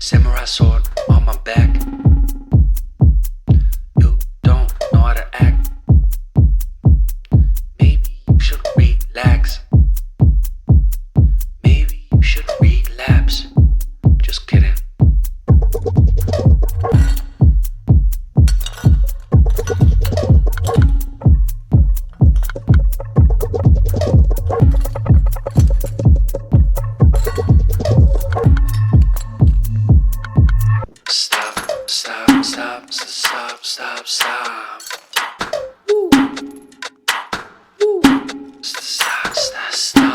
Samurai sword on my back. You don't know how to act. Maybe you should relax. Maybe you should relapse. Just kidding. Stop. Woo. Woo. Stop. Stop.